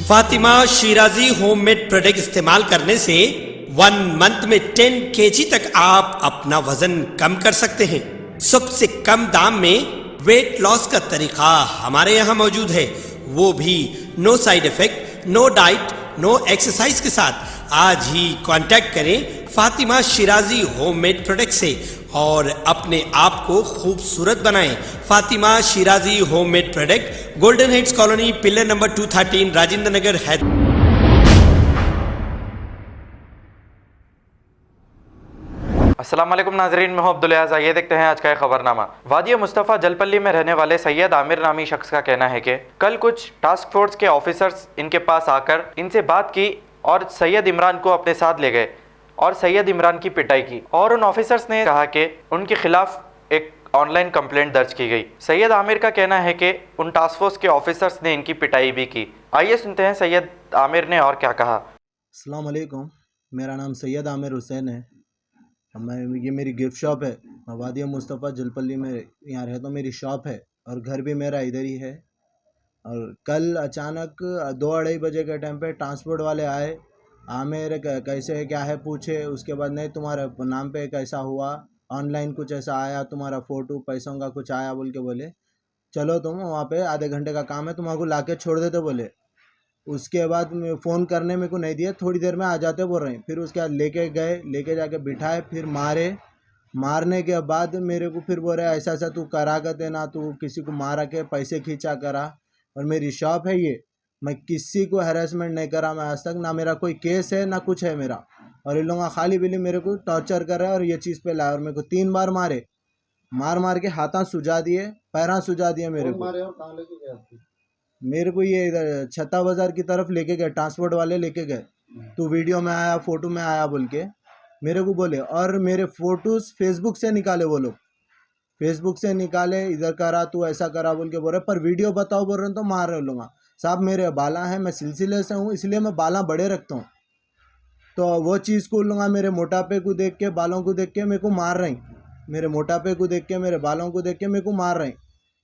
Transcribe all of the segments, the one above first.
Fatima Shirazi homemade product इस्तेमाल करने से 1 मंथ में 10 kg तक आप अपना वजन कम कर सकते हैं। सबसे कम दाम में वेट लॉस का तरीका हमारे यहाँ मौजूद है, वो भी no side effect, no diet, no exercise के साथ। आज ही कांटेक्ट करें फातिमा शिराजी होममेड प्रोडक्ट से और अपने आप को खूबसूरत बनाएं। Fatima Shirazi homemade product, golden heads colony, pillar number 213, Rajendra Nagar, Hyderabad. अस्सलाम वालेकुम नाजरीन, मैं हूं अब्दुल अयाज़। आइए देखते हैं आज का खबरनामा। वादी मुस्तफ़ा जलपल्ली में रहने वाले सैयद आमिर नामी शख्स का कहना है कि कल कुछ टास्क फोर्स के ऑफिसर्स इनके पास आकर इनसे बात की और सैयद इमरान को अपने साथ ले गए और सैयद इमरान की पिटाई की और उन ऑफिसर्स ने कहा कि उनके खिलाफ एक ऑनलाइन कंप्लेंट दर्ज की गई। सैयद आमिर का कहना है कि उन टास्क फोर्स के ऑफिसर्स ने इनकी पिटाई भी की। आइए सुनते हैं सैयद आमिर ने और क्या कहा। अस्सलाम वालेकुम, मेरा नाम सैयद आमिर हुसैन है। ये मेरी गिफ्ट शॉप है। मैं वादी मुस्तफ़ा जलपल्ली में यहाँ रहता हूँ। मेरी शॉप है और घर भी मेरा इधर ही है। और कल अचानक 2-2:30 बजे के टाइम पे ट्रांसपोर्ट वाले आए। आमिर कैसे है क्या है पूछे, उसके बाद नहीं तुम्हारे नाम पे कैसा हुआ, ऑनलाइन कुछ ऐसा आया, तुम्हारा फ़ोटो पैसों का कुछ आया बोल के बोले चलो तुम वहाँ पे आधे घंटे का काम है, तुम्हारे ला के छोड़ देते बोले। उसके बाद फ़ोन करने मेरे को नहीं दिया, थोड़ी देर में आ जाते बोल रहे हैं। फिर उसके बाद लेके गए, लेके जाके बिठाए, फिर मारने के बाद मेरे को फिर बोल रहे ऐसा ऐसा तू करा करते ना, तू किसी को मारा के पैसे खींचा करा। और मेरी शॉप है ये, मैं किसी को हैरेसमेंट नहीं करा मैं आज तक, ना मेरा कोई केस है ना कुछ है मेरा। और इन लोगों खाली बिली मेरे को टॉर्चर कर रहा है और ये चीज़ पे लाया और मेरे को 3 बार मार के हाथा सुझा दिए, पैरा सुझा दिए मेरे को। मेरे को ये इधर छत्ता बाजार की तरफ लेके गए, ट्रांसपोर्ट वाले लेके गए। तो वीडियो में आया, फ़ोटो में आया बोल के मेरे को बोले। और मेरे फ़ोटोज़ फेसबुक से निकाले वो लोग, फेसबुक से निकाले, इधर करा तू ऐसा करा बोल के बोल रहे, पर वीडियो बताओ बोल रहे हैं तो मार रहे लूँगा। साहब मेरे बाला हैं, मैं सिलसिले से हूँ इसलिए मैं बाला बड़े रखता हूँ। तो वो चीज़ को लूँगा, मेरे मोटापे को देख के, बालों को देख के मेरे को मार रही, मेरे मोटापे को देख के, मेरे बालों को देख के मेरे को मार रही।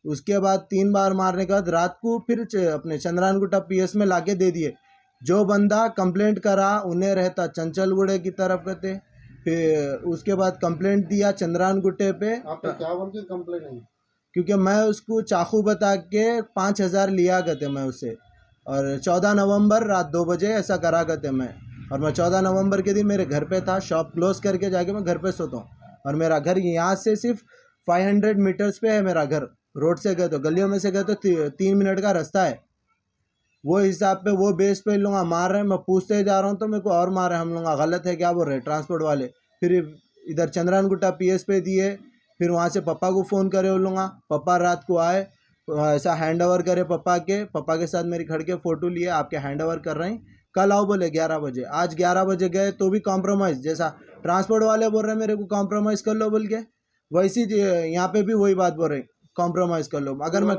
उसके बाद 3 बार मारने के बाद रात को फिर अपने चंद्रानगुट्टा पीएस में लाके दे दिए। जो बंदा कंप्लेंट करा उन्हें रहता चंचलगुड़े की तरफ कहते। फिर उसके बाद कंप्लेंट दिया चंद्रानगुट्टे पे। आपने क्या बोल के कंप्लेंट है? क्योंकि मैं उसको चाकू बता के 5,000 लिया करते मैं उससे। और 14 नवंबर रात 2 बजे ऐसा करा करते मैं। और मैं 14 नवंबर के दिन मेरे घर पे था, शॉप क्लोज करके जाके मैं घर पे सोता हूँ। और मेरा घर यहाँ से सिर्फ 500 मीटर्स पे है मेरा घर। रोड से गए तो गलियों में से गए तो 3 मिनट का रास्ता है। वो हिसाब पे वो बेस पे लोग मार रहे हैं। मैं पूछते जा रहा हूँ तो मेरे को और मार रहे हैं। हम लोग गलत है क्या बोल रहे हैं ट्रांसपोर्ट वाले। फिर इधर चंद्रानगुट्टा पीएस पे दिए, फिर वहाँ से पापा को फ़ोन करे वो लोग। पापा रात को आए, ऐसा हैंड ओवर करे पापा के साथ मेरी खड़ के फ़ोटो लिए, आपके हैंड ओवर कर रहे हैं, कल आओ बोले 11 बजे। आज 11 बजे गए तो भी कॉम्प्रोमाइज़, जैसा ट्रांसपोर्ट वाले बोल रहे हैं मेरे को कॉम्प्रोमाइज़ कर लो बोल के, वैसे यहाँ पे भी वही बात बोल रहे हैं कॉम्प्रोमाइज़ कर लो। अगर मैं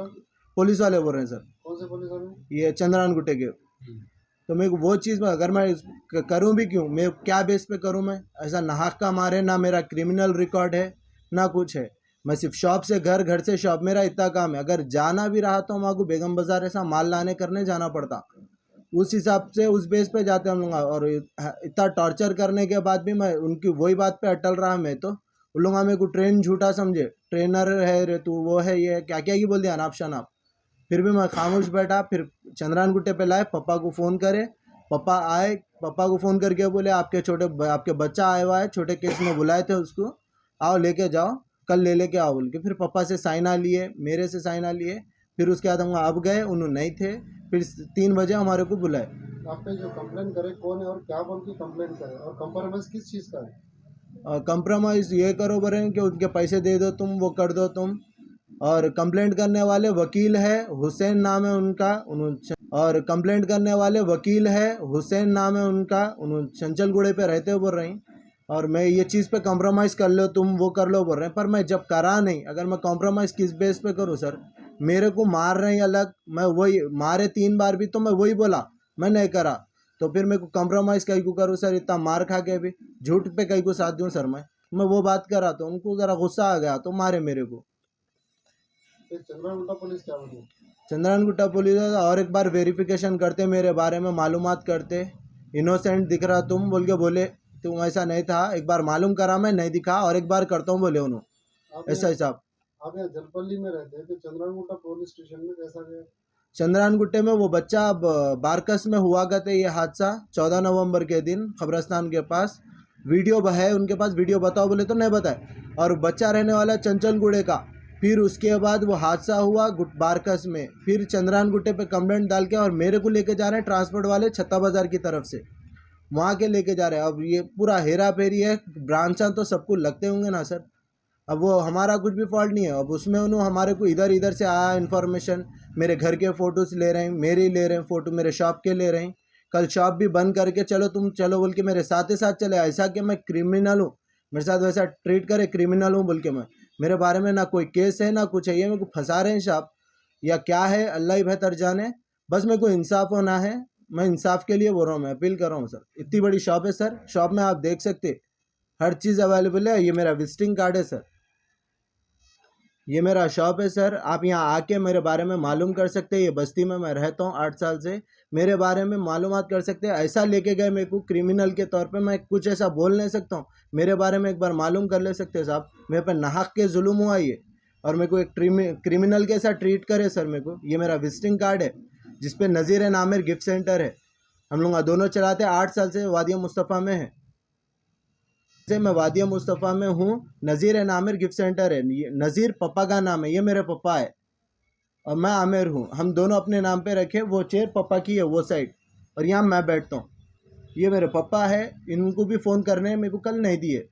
पुलिस वाले बोल रहे हैं सर, कौन से पुलिस वाले? ये चंद्रानगुट्टे के। तो मेरे को वो चीज़ में अगर मैं करूँ भी क्यों, मैं क्या बेस पे करूँ? मैं ऐसा नाहक का मारे, ना मेरा क्रिमिनल रिकॉर्ड है ना कुछ है। मैं सिर्फ शॉप से घर, घर से शॉप, मेरा इतना काम है। अगर जाना भी रहा तो वहाँ को बेगम बाज़ार ऐसा माल लाने करने जाना पड़ता, उस हिसाब से उस बेस पे जाते हम लोग। और इतना टॉर्चर करने के बाद भी मैं उनकी वही बात पे अटल रहा। मैं तो उन लोग मेरे को ट्रेन झूठा समझे, ट्रेनर है रे तू, वो है ये क्या क्या ही बोल दिया अनाप शनाप। फिर भी मैं खामोश बैठा। फिर चंद्रानगुट्टे पे लाए, पापा को फ़ोन करे, पापा आए, पापा को फ़ोन करके बोले आपके बच्चा आया हुआ है, छोटे केस में बुलाए थे उसको, आओ लेके जाओ, कल लेके आओ बोल के। फिर पापा से साइना लिए, मेरे से साइना लिए। फिर उसके बाद हम अब गए, उन्होंने नहीं थे। फिर 3 बजे हमारे को बुलाए। आप पे जो कंप्लेंट करे कौन है और क्या बोल के कंप्लेंट करे, और कंप्रोमाइज किस चीज़ का है? कंप्रोमाइज़ ये करो बोले कि उनके पैसे दे दो तुम, वो कर दो तुम। और कंप्लेंट करने वाले वकील है, हुसैन नाम है उनका, और कंप्लेंट करने वाले वकील है, हुसैन नाम है उनका, उन्होंने चंचलगुड़े पे रहते हो बोल रहे हैं। और मैं ये चीज़ पे कंप्रोमाइज़ कर लो तुम, वो कर लो बोल रहे हैं। पर मैं जब करा नहीं, अगर मैं कंप्रोमाइज़ किस बेस पे करूँ सर? मेरे को मार रहे हैं अलग, मैं वही मारे 3 बार भी तो मैं वही बोला मैं नहीं करा, तो फिर मेरे को कंप्रोमाइज़ कहीं को करूँ सर? इतना मार खा के भी झूठ पे कहीं को साथ दूँ सर? मैं वो बात करा तो उनको ज़रा गुस्सा आ गया तो मारे मेरे को। चंद्रानगुट्टा पुलिस क्या बोली? चंद्रायन गुट्टा पुलिस वाले और एक बार वेरिफिकेशन करते, मेरे बारे में मालूमात करते, इनोसेंट दिख रहा तुम बोल के बोले, तुम ऐसा नहीं था, एक बार मालूम करा, मैं नहीं दिखा और एक बार करता हूँ बोले उन्होंने। आप ऐसा हिसाब। आप यहाँ जलपल्ली में रहते हैं, तो चंद्रायनगुट्टा पुलिस स्टेशन में कैसा गया? चंद्रायन गुट्टे में वो बच्चा अब बारकस में हुआ करते ये हादसा 14 नवंबर के दिन कब्रस्तान के पास। वीडियो है उनके पास, वीडियो बताओ बोले तो नहीं बताए। और बच्चा रहने वाला चंचलगुड़े का। फिर उसके बाद वो हादसा हुआ बारकस में, फिर चंद्रायन गुट्टे पे कंप्लेंट डाल के और मेरे को लेके जा रहे हैं ट्रांसपोर्ट वाले छत्ता बाजार की तरफ से, वहाँ के लेके जा रहे हैं। अब ये पूरा हेरा फेरी है, ब्रांचा तो सबको लगते होंगे ना सर। अब वो हमारा कुछ भी फॉल्ट नहीं है। अब उसमें उन्होंने हमारे को इधर इधर से आया इन्फॉर्मेशन, मेरे घर के फ़ोटोज़ ले रहे हैं, मेरे ले रहे हैं फ़ोटो, मेरे शॉप के ले रहे हैं। कल शॉप भी बंद करके चलो तुम चलो बोल के मेरे साथ ही साथ चले, ऐसा कि मैं क्रिमिनल हूँ, मेरे साथ वैसा ट्रीट करे, क्रिमिनल हूँ बोल के मैं, मेरे बारे में ना कोई केस है ना कुछ है, ये मेरे को फंसा रहे हैं शॉप या क्या है, अल्लाह ही बेहतर जाने। बस मेरे को इंसाफ होना है, मैं इंसाफ के लिए बोल रहा हूँ, मैं अपील कर रहा हूँ सर। इतनी बड़ी शॉप है सर, शॉप में आप देख सकते हर चीज़ अवेलेबल है। ये मेरा विजिटिंग कार्ड है सर, ये मेरा शॉप है सर। आप यहाँ आके मेरे बारे में मालूम कर सकते हैं। ये बस्ती में मैं रहता हूँ 8 साल से, मेरे बारे में मालूमात कर सकते हैं। ऐसा लेके गए मेरे को क्रिमिनल के तौर पे, मैं कुछ ऐसा बोल नहीं सकता हूँ, मेरे बारे में एक बार मालूम कर ले सकते हैं साहब। मेरे पे नाहक के जुल्म हुआ ये, और मेरे को एक क्रिमिनल के साथ ट्रीट करे सर मेरे को। ये मेरा विजिटिंग कार्ड है जिसपे नज़ीर नामिर गिफ्ट सेंटर है, हम लोग दोनों चलाते हैं, 8 साल से वादिया मुस्तफ़ा में है। से मैं वादिया मुस्तफ़ा में हूँ, नज़ीर नामिर गिफ्ट सेंटर है, नज़ीर पापा का नाम है, ये मेरे पापा है और मैं आमिर हूँ। हम दोनों अपने नाम पे रखे, वो चेयर पापा की है वो साइड, और यहाँ मैं बैठता हूँ। ये मेरे पापा है, इनको भी फ़ोन करने मेरे को कल नहीं दिए।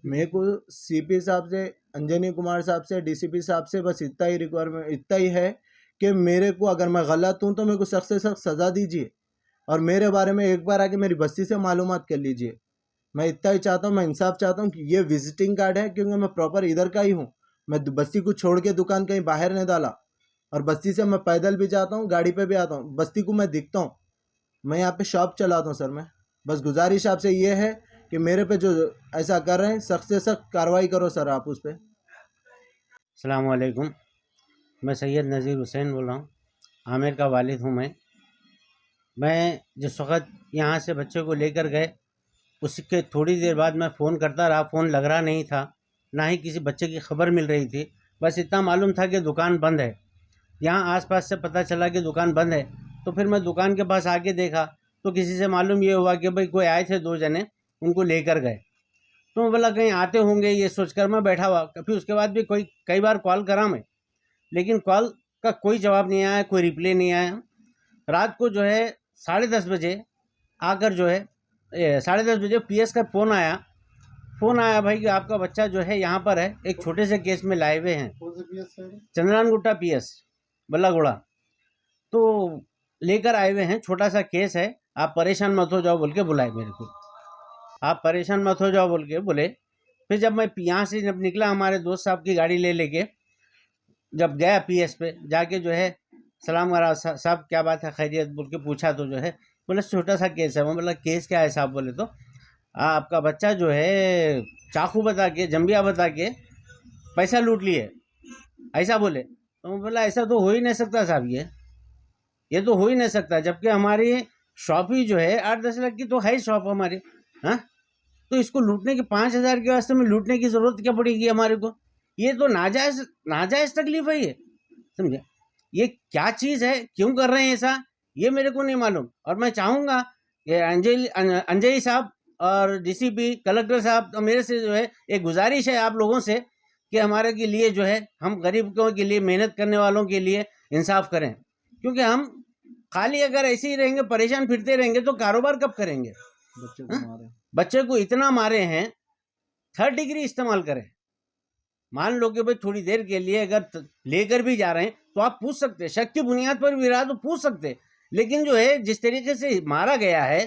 मेरे को सीपी साहब से, अंजनी कुमार साहब से, डीसीपी साहब से बस इतना ही रिक्वायरमेंट, इतना ही है कि मेरे को अगर मैं गलत हूँ तो मेरे को सख्त से सख्त सज़ा दीजिए, और मेरे बारे में एक बार आके मेरी बस्ती से मालूमात कर लीजिए। मैं इतना ही चाहता हूँ, मैं इंसाफ चाहता हूँ कि ये विजिटिंग कार्ड है, क्योंकि मैं प्रॉपर इधर का ही हूँ। मैं बस्ती को छोड़ के दुकान कहीं बाहर नहीं डाला, और बस्ती से मैं पैदल भी जाता हूँ, गाड़ी पे भी आता हूँ, बस्ती को मैं दिखता हूँ। मैं यहाँ पे शॉप चलाता हूँ सर। मैं बस गुजारिश आपसे ये है कि मेरे पे जो ऐसा कर रहे हैं सख्त से सख्त कार्रवाई करो सर आप उस पर। अस्सलाम वालेकुम, मैं सैयद नज़ीर हुसैन बोल रहा हूँ, आमिर का वालिद हूँ मैं जिस वक़्त यहाँ से बच्चे को लेकर गए उसके थोड़ी देर बाद मैं फ़ोन करता रहा, फ़ोन लग रहा नहीं था, ना ही किसी बच्चे की खबर मिल रही थी। बस इतना मालूम था कि दुकान बंद है। यहाँ आसपास से पता चला कि दुकान बंद है, तो फिर मैं दुकान के पास आके देखा तो किसी से मालूम ये हुआ कि भाई कोई आए थे 2 जने, उनको लेकर गए। तो मैं बोला कहीं आते होंगे ये सोचकर मैं बैठा हुआ। फिर उसके बाद भी कई बार कॉल करा मैं, लेकिन कॉल का कोई जवाब नहीं आया, कोई रिप्लाई नहीं आया। रात को जो है 10:30 बजे आकर जो है 10:30 बजे पीएस का फ़ोन आया भाई कि आपका बच्चा जो है यहाँ पर है, एक छोटे से केस में लाए हुए हैं। कौन से पीएस है? चंद्रायन गुट्टा पीएस बल्लागुड़ा, तो लेकर आए हुए हैं, छोटा सा केस है, आप परेशान मत हो जाओ बोल के बुलाए मेरे को। आप परेशान मत हो जाओ बोल के बोले। फिर जब मैं यहाँ से जब निकला, हमारे दोस्त साहब की गाड़ी लेके जब गया पीएस पे, जाके जो है सलाम करा, साहब क्या बात है, खैरियत बोल के पूछा, तो जो है बोले छोटा सा केस है। मैं बोला केस क्या है साहब? बोले तो आपका बच्चा जो है चाकू बता के, जंबिया बता के पैसा लूट लिए, ऐसा बोले। तो मैं बोला ऐसा तो हो ही नहीं सकता साहब, ये तो हो ही नहीं सकता, जबकि हमारी शॉप ही जो है 8-10 लाख की तो है शॉप हमारी। हाँ, तो इसको लूटने के 5,000 के वास्ते में लूटने की ज़रूरत क्या पड़ेगी हमारे को? ये तो नाजायज़ तकलीफ है, ये समझे? ये क्या चीज़ है, क्यों कर रहे हैं ऐसा, ये मेरे को नहीं मालूम। और मैं चाहूँगा ये अंजई साहब और डीसीपी कलेक्टर साहब, तो मेरे से जो है एक गुजारिश है आप लोगों से कि हमारे के लिए जो है, हम गरीबों के लिए, मेहनत करने वालों के लिए इंसाफ करें। क्योंकि हम खाली अगर ऐसे ही रहेंगे, परेशान फिरते रहेंगे, तो कारोबार कब करेंगे? बच्चे को इतना मारे हैं, 3rd डिग्री इस्तेमाल करें। मान लो कि भाई थोड़ी देर के लिए अगर लेकर भी जा रहे हैं तो आप पूछ सकते, शक की बुनियाद पर भी रहा तो पूछ सकते, लेकिन जो है जिस तरीके से मारा गया है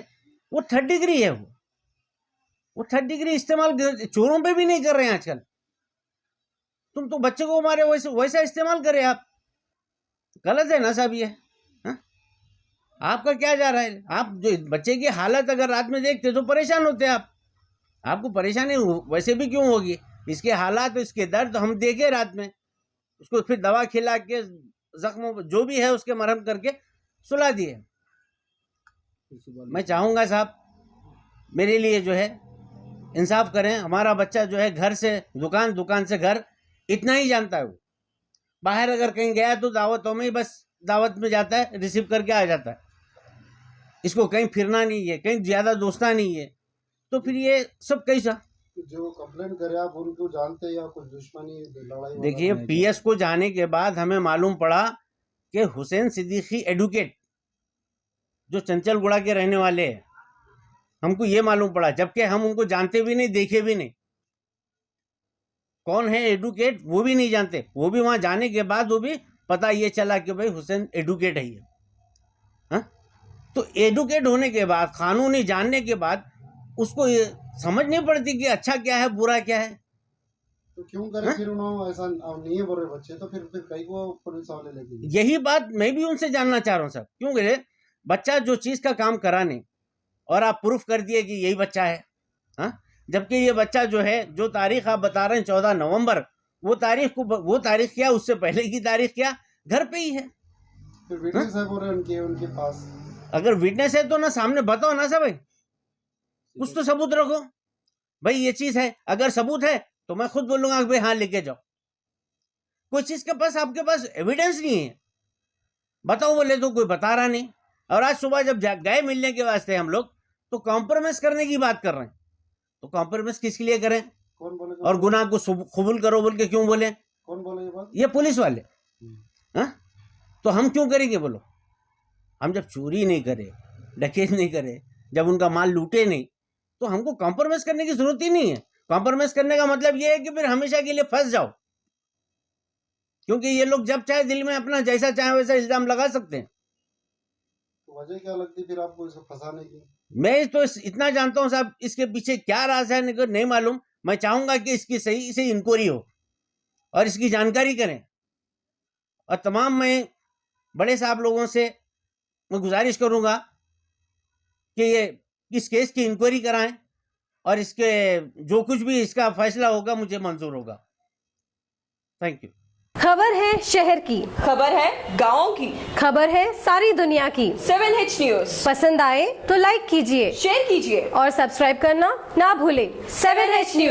वो 3rd डिग्री है। वो 3rd डिग्री इस्तेमाल चोरों पे भी नहीं कर रहे हैं आजकल। तुम तो बच्चे को मारे वैसा इस्तेमाल करें आप, गलत है ना साहब ये? हाँ? आपका क्या जा रहा है? आप जो बच्चे की हालत अगर रात में देखते तो परेशान होते आप। आपको परेशानी वैसे भी क्यों होगी? इसके हालात, इसके दर्द हम देखे रात में। उसको फिर दवा खिला के जख्मों जो भी है उसके मरहम करके सुला दिए। मैं चाहूँगा साहब मेरे लिए जो है इंसाफ करें। हमारा बच्चा जो है घर से दुकान, दुकान से घर, इतना ही जानता है वो। बाहर अगर कहीं गया तो दावतों में ही बस दावत में जाता है, रिसीव करके आ जाता है। इसको कहीं फिरना नहीं है, कहीं ज़्यादा दोस्ता नहीं है, तो फिर ये सब कैसा? जो कंप्लेन करे आप उनको जानते हैं या कुछ दुश्मनी लड़ाई? देखिए पीएस को जाने के बाद हमें मालूम पड़ा कि हुसैन सिद्दीकी एडवोकेट जो चंचलगुड़ा के रहने वाले हैं, हमको ये मालूम पड़ा, जबकि हम उनको जानते भी नहीं, देखे भी नहीं। कौन है एडवोकेट वो भी नहीं जानते। वो भी वहां जाने के बाद वो भी पता ये चला कि भाई हुसैन एडवोकेट है ये। हाँ? तो एडवोकेट होने के बाद, कानूनी जानने के बाद उसको ये समझ नहीं पड़ती कि अच्छा क्या है बुरा क्या है। तो क्यों करे फिर उन्होंने ऐसा? नहीं है बोले बच्चे तो फिर कई को पुलिस वाले लेके गए। यही बात मैं भी उनसे जानना चाह रहा हूँ साहब, क्यों करे बच्चा जो चीज का काम कराने और आप प्रूफ कर दिए कि यही बच्चा है। हाँ? जबकि ये बच्चा जो है, जो तारीख आप बता रहे हैं 14 नवंबर, वो तारीख क्या, उससे पहले की तारीख क्या, घर पे ही है। फिर विटनेस है बोले उनके पास। अगर विटनेस है तो ना सामने बताओ ना सब, कुछ तो सबूत रखो भाई ये चीज है। अगर सबूत है तो मैं खुद बोलूंगा भाई हाँ लेके जाओ। कोई चीज के पास आपके पास एविडेंस नहीं है, बताओ बोले तो कोई बता रहा नहीं। और आज सुबह जब गए मिलने के वास्ते हम लोग, तो कॉम्प्रोमाइज करने की बात कर रहे हैं। तो कॉम्प्रोमाइज किसके लिए करें? कौन बोले? और गुनाह को कबूल करो बोल के क्यों बोले? कौन बोले ये बात? ये पुलिस वाले। हाँ? तो हम क्यों करेंगे बोलो? हम जब चोरी नहीं करे, डकैत नहीं करे, जब उनका माल लूटे नहीं, तो हमको कॉम्प्रोमाइज करने की जरूरत ही नहीं है। कॉम्प्रोमाइज करने का मतलब ये है कि फिर हमेशा के लिए फंस जाओ, क्योंकि ये लोग जब चाहे दिल में अपना जैसा चाहे वैसा इल्जाम लगा सकते हैं। तो वजह क्या लगती फिर आपको इसे फंसाने की? मैं तो इतना जानता हूँ साहब, इसके पीछे क्या राज है नहीं मालूम। मैं चाहूंगा कि इसकी सही से इंक्वायरी हो और इसकी जानकारी करें। और तमाम मैं बड़े साहब लोगों से मैं गुजारिश करूंगा कि ये इस केस की इंक्वायरी कराएं और इसके जो कुछ भी इसका फैसला होगा मुझे मंजूर होगा। Thank you. खबर है शहर की, खबर है गाँव की, खबर है सारी दुनिया की। 7H न्यूज पसंद आए तो लाइक कीजिए, शेयर कीजिए और सब्सक्राइब करना ना भूलें। 7H news.